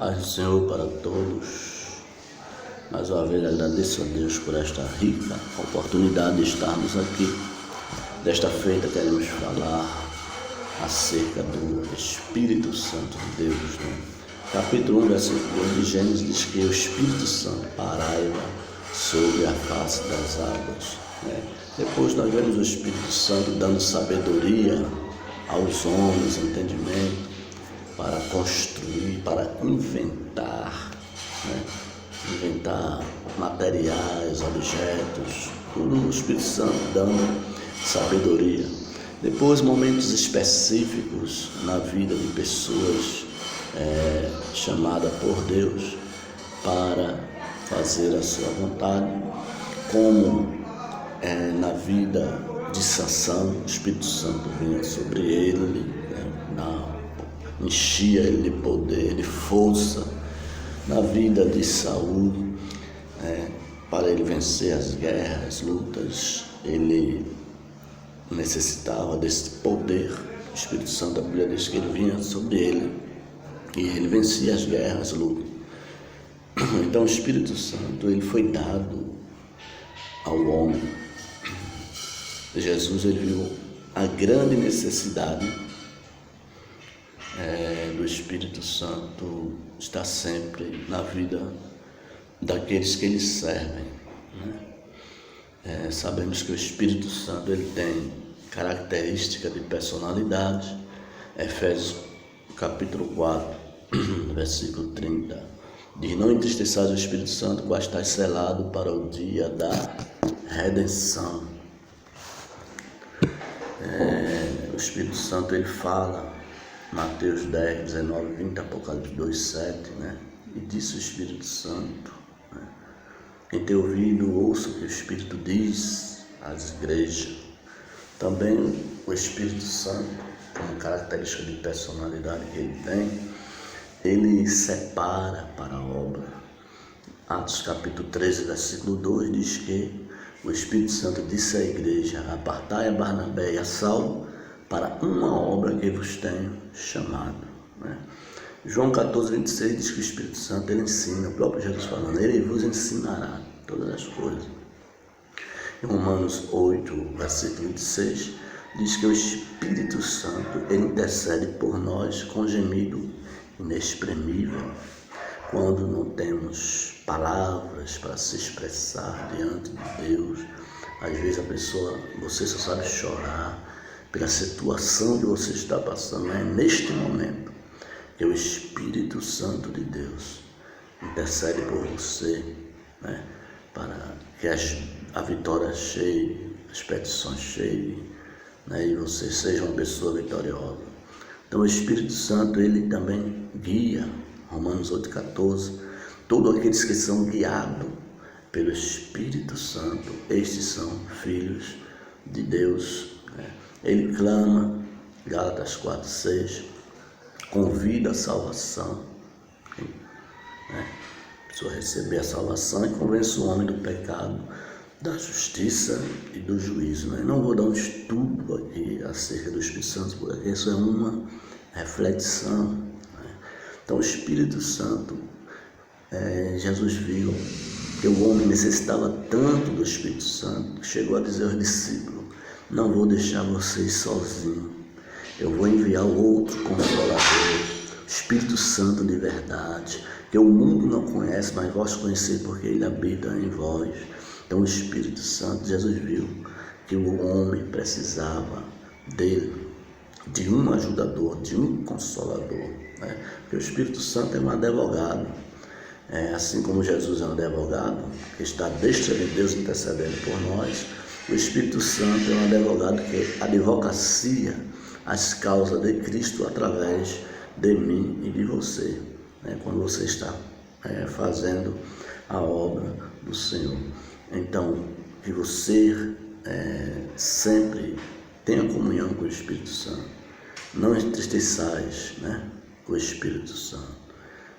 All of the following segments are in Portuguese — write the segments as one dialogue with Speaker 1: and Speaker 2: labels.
Speaker 1: Paz do Senhor para todos. Mais uma vez agradeço a Deus por esta rica oportunidade de estarmos aqui. Desta feita queremos falar acerca do Espírito Santo de Deus. Capítulo 1, versículo 1 de Gênesis diz que o Espírito Santo paraiva sobre a face das águas. Depois nós vemos o Espírito Santo dando sabedoria aos homens, entendimento, para construir, para inventar, inventar materiais, objetos, tudo o Espírito Santo dando sabedoria. Depois, momentos específicos na vida de pessoas chamadas por Deus para fazer a sua vontade, como na vida de Sansão, o Espírito Santo vinha sobre ele, enchia ele de poder, de força. Na vida de Saul, para ele vencer as guerras, lutas, ele necessitava desse poder. O Espírito Santo, a Bíblia diz que ele vinha sobre ele e ele vencia as guerras, lutas. Então o Espírito Santo, ele foi dado ao homem. Jesus, ele viu a grande necessidade do Espírito Santo estar sempre na vida daqueles que ele servem. Sabemos que o Espírito Santo, ele tem característica de personalidade. Efésios capítulo 4, versículo 30, diz: não entristeçais o Espírito Santo, qual está selado para o dia da redenção. O Espírito Santo, ele fala, Mateus 10, 19, 20, Apocalipse 2, 7, e disse o Espírito Santo, quem tem ouvido, ouça o que o Espírito diz às igrejas. Também o Espírito Santo, como característica de personalidade que ele tem, ele separa para a obra. Atos capítulo 13, versículo 2 diz que o Espírito Santo disse à igreja: apartai a Barnabé e a Saulo para uma obra que vos tenho chamado. João 14, 26 diz que o Espírito Santo, ele ensina, o próprio Jesus falando, ele vos ensinará todas as coisas. Em Romanos 8, versículo 26, diz que o Espírito Santo, ele intercede por nós com gemido inexprimível, quando não temos palavras para se expressar diante de Deus. Às vezes a pessoa, você só sabe chorar pela situação que você está passando. É neste momento que o Espírito Santo de Deus intercede por você, para que a vitória chegue, as petições cheguem, e você seja uma pessoa vitoriosa. Então o Espírito Santo, ele também guia. Romanos 8,14, todos aqueles que são guiados pelo Espírito Santo, estes são filhos de Deus. Ele clama, Gálatas 4,6, convida a salvação, a pessoa receber a salvação, e convence o homem do pecado, da justiça e do juízo. Não vou dar um estudo aqui acerca do Espírito Santo, porque isso é uma reflexão. Então o Espírito Santo, Jesus viu que o homem necessitava tanto do Espírito Santo, que chegou a dizer aos discípulos: não vou deixar vocês sozinhos, eu vou enviar outro Consolador, o Espírito Santo de verdade, que o mundo não conhece, mas vós conheceis porque ele habita em vós. Então o Espírito Santo, Jesus viu que o homem precisava dele, de um ajudador, de um consolador, porque o Espírito Santo é um advogado, assim como Jesus é um advogado, que está à destra de Deus intercedendo por nós. O Espírito Santo é um advogado que advocacia as causas de Cristo através de mim e de você, quando você está fazendo a obra do Senhor. Então, que você sempre tenha comunhão com o Espírito Santo. Não entristeçais, o Espírito Santo,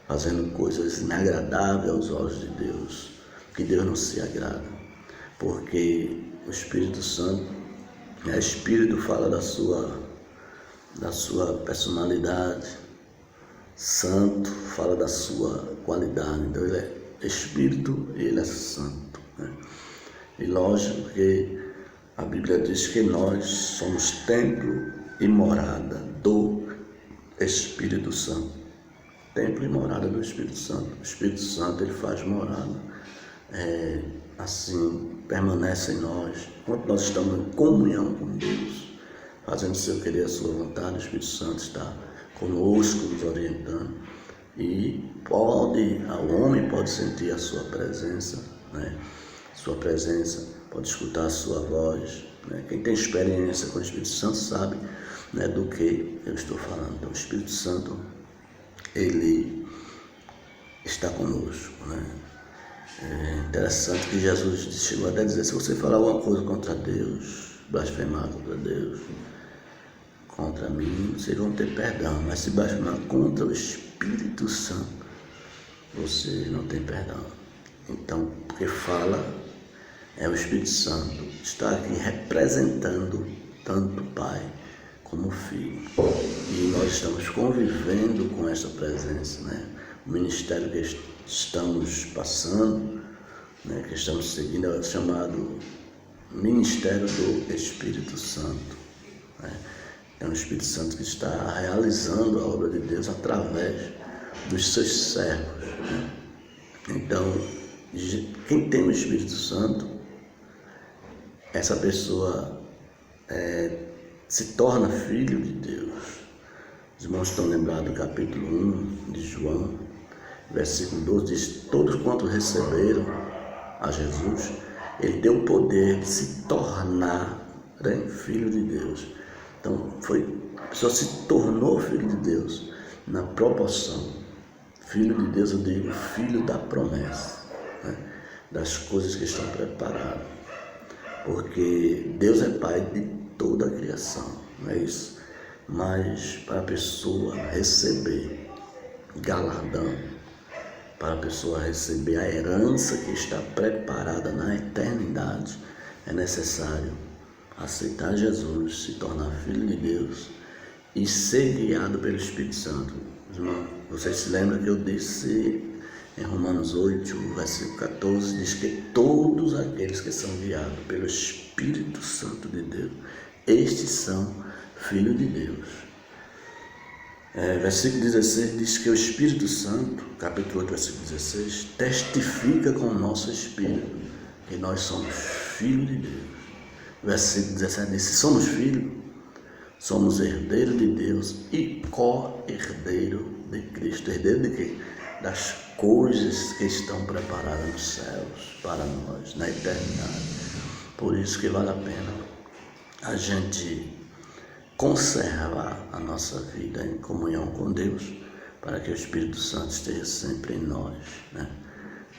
Speaker 1: fazendo coisas inagradáveis aos olhos de Deus, que Deus não se agrada, porque o Espírito Santo, Espírito, fala da sua personalidade, Santo fala da sua qualidade, então ele é Espírito e ele é Santo, né? E lógico que a Bíblia diz que nós somos templo e morada do Espírito Santo. Templo e morada do Espírito Santo. O Espírito Santo ele faz morada, assim, permanece em nós. Enquanto nós estamos em comunhão com Deus, fazendo o seu querer, a sua vontade, o Espírito Santo está conosco, nos orientando. E o homem pode sentir a sua presença, né? Sua presença, pode escutar a sua voz, né? Quem tem experiência com o Espírito Santo sabe, né, do que eu estou falando. Então, o Espírito Santo, ele está conosco, né? É interessante que Jesus chegou até a dizer: se você falar alguma coisa contra Deus, blasfemar contra Deus, contra mim, vocês vão ter perdão, mas se blasfemar contra o Espírito Santo, você não tem perdão. Então, porque fala, o Espírito Santo está aqui representando tanto o Pai como o Filho. E nós estamos convivendo com essa presença, né? O ministério que estamos passando, né, que estamos seguindo, é o chamado Ministério do Espírito Santo, né? É um Espírito Santo que está realizando a obra de Deus através dos seus servos, né? Então, quem tem o Espírito Santo, essa pessoa se torna filho de Deus. Os irmãos estão lembrados do capítulo 1 de João, versículo 12, diz: todos quanto receberam a Jesus, ele deu o poder de se tornar, né, filho de Deus. Então, a pessoa se tornou filho de Deus na proporção. Filho de Deus, eu digo, filho da promessa, né, das coisas que estão preparadas. Porque Deus é Pai de toda a criação, não é isso? Mas para a pessoa receber galardão, para a pessoa receber a herança que está preparada na eternidade, é necessário aceitar Jesus, se tornar filho de Deus e ser guiado pelo Espírito Santo. Irmão, vocês se lembram que eu disse em Romanos 8, versículo 14, diz que todos aqueles que são guiados pelo Espírito Santo de Deus, estes são filhos de Deus. Versículo 16 diz que o Espírito Santo, capítulo 8, versículo 16, testifica com o nosso espírito que nós somos filhos de Deus. Versículo 17 diz: se somos filhos, somos herdeiros de Deus e co-herdeiro de Cristo. Herdeiro de quê? Das coisas que estão preparadas nos céus para nós, na eternidade. Por isso que vale a pena a gente conservar a nossa vida em comunhão com Deus, para que o Espírito Santo esteja sempre em nós, né?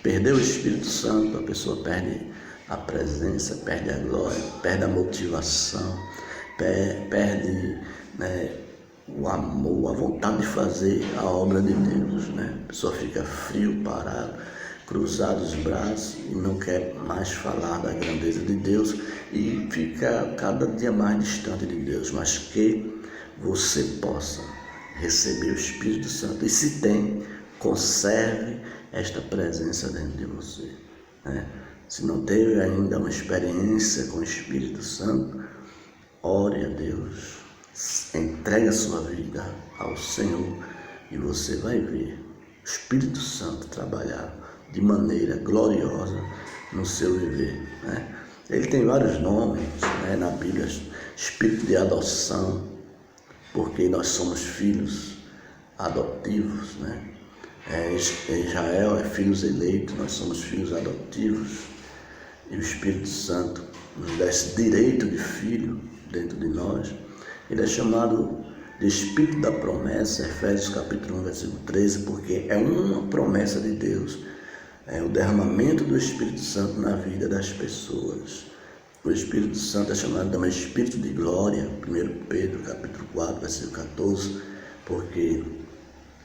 Speaker 1: Perder o Espírito Santo, a pessoa perde a presença, perde a glória, perde a motivação, perde, né, o amor, a vontade de fazer a obra de Deus, né? A pessoa fica frio, parado, cruzado os braços e não quer mais falar da grandeza de Deus e fica cada dia mais distante de Deus. Mas que você possa receber o Espírito Santo, e se tem, conserve esta presença dentro de você, né? Se não teve ainda uma experiência com o Espírito Santo, ore a Deus, entregue a sua vida ao Senhor e você vai ver o Espírito Santo trabalhar de maneira gloriosa no seu viver, né? Ele tem vários nomes, né, na Bíblia: Espírito de adoção, porque nós somos filhos adotivos, né? Israel é filhos eleitos, nós somos filhos adotivos, e o Espírito Santo nos dá esse direito de filho dentro de nós. Ele é chamado de Espírito da promessa, Efésios capítulo 1, versículo 13, porque é uma promessa de Deus, é o derramamento do Espírito Santo na vida das pessoas. O Espírito Santo é chamado também Espírito de glória, 1 Pedro capítulo 4, versículo 14, porque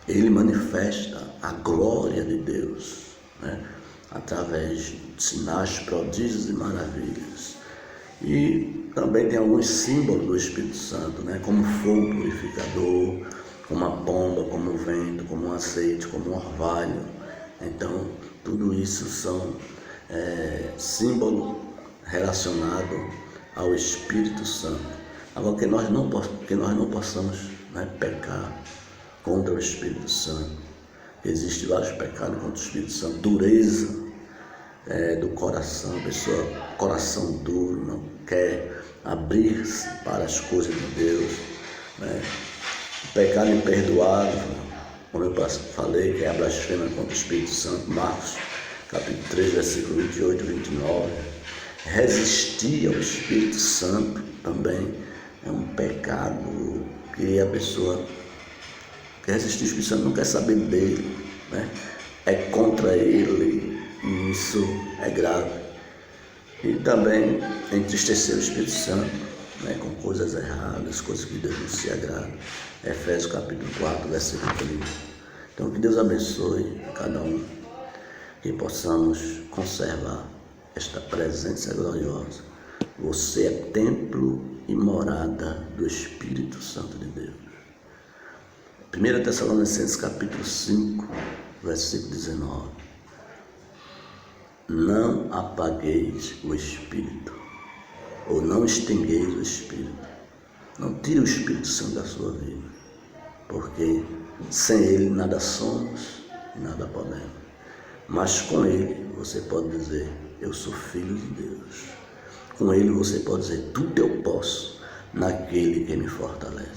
Speaker 1: ele manifesta a glória de Deus, né, através de sinais, prodígios e maravilhas. E também tem alguns símbolos do Espírito Santo, né, como fogo purificador, como a pomba, como o vento, como o azeite, como o orvalho. Então, tudo isso são símbolo relacionado ao Espírito Santo. Agora, que nós não possamos, né, pecar contra o Espírito Santo. Existem vários pecados contra o Espírito Santo. Dureza do coração, a pessoa, coração duro, não quer abrir-se para as coisas de Deus, né? O pecado imperdoável, como eu falei, que é a blasfêmia contra o Espírito Santo, Marcos capítulo 3, versículo 28 e 29. Resistir ao Espírito Santo também é um pecado que a pessoa que resistir ao Espírito Santo não quer saber dele, né? É contra ele, e isso é grave. E também entristecer o Espírito Santo, né, com coisas erradas, coisas que Deus não se agrada. Efésios capítulo 4, versículo 30. Então, que Deus abençoe cada um, que possamos conservar esta presença gloriosa. Você é templo e morada do Espírito Santo de Deus. 1 Tessalonicenses capítulo 5, versículo 19. Não apagueis o Espírito, ou não extingueis o Espírito. Não tire o Espírito Santo da sua vida, porque sem ele nada somos e nada podemos. Mas com ele você pode dizer, eu sou filho de Deus. Com ele você pode dizer, tudo eu posso naquele que me fortalece.